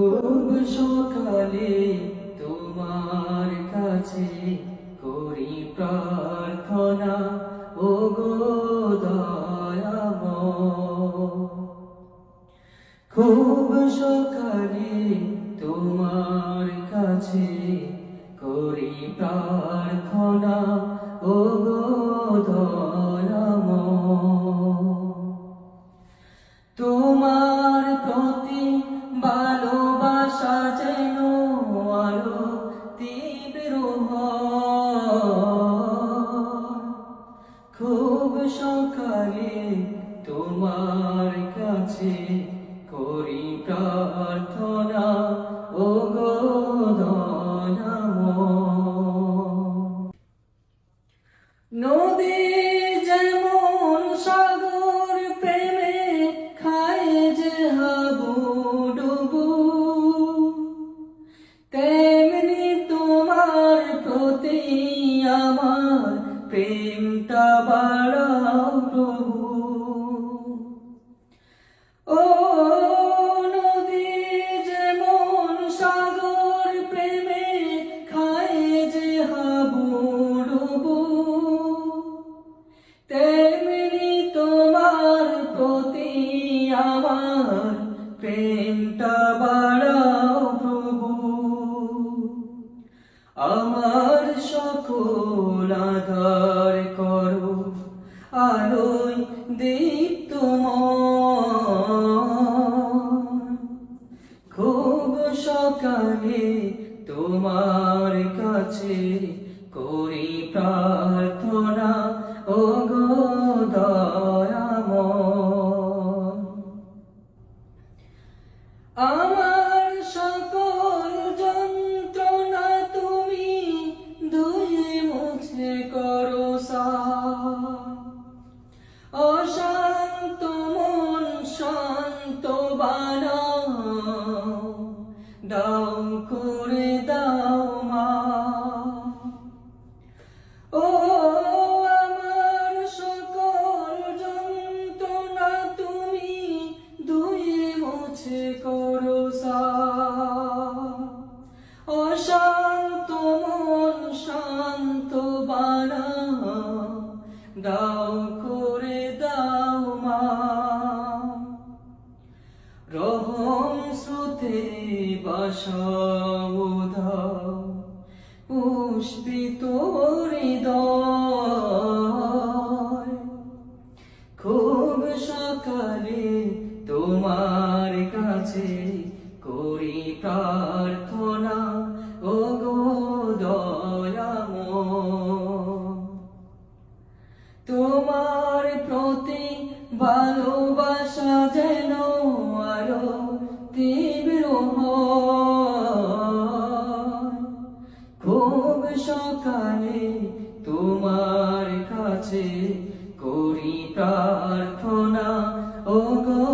খুব সকালে তোমার কাছে করি প্রার্থনা, ওগো দয়াময়। খুব সকালে তোমার কাছে করি প্রার্থনা, ওগো দয়াময়। তোমার প্রতি ভালোবাসা যেন আরো তীব্র হয়। খুব সকালে তোমার কাছে করি প্রার্থনা, ওগো দয়াময়। নদী যেমন সাগর প্রেমে খায় যে হাবুডুবু, তেমনি তোমার প্রতি আমার প্রেমটা বাড়াও প্রভু। ও নদী যেমন সাগর প্রেমে খায় যে হাবুডুবু, তেমনি তোমার প্রতি আমার প্রেমটা বাড়াও প্রভু। আমার সকল আধার করো আলোয় দীপ্তময়। খুব সকালে তোমার কাছে করি প্রার্থনা, ওগো দয়াময়। আমার সকল যন্ত্রণা তুমি ধুয়ে মুছে করো সাফ। অশান্ত মন শান্ত বানাও, দাও করে দাও মা। ও আমার সকল যন্ত্রণা তুমি ধুয়ে মুছে করো সাফ। অশান্ত মন শান্ত বানাও, দাও করে দাও মা। রহম স্রোতে বাসাও দাও, পুষ্পিত হৃদয়। খুব সকালে তোমার কাছে করি প্রার্থনা, ওগো দয়াময়। তোমার প্রতি ভালোবাসা যেন আরো তীব্র হয়। খুব সকালে তোমার কাছে করি প্রার্থনা, ওগো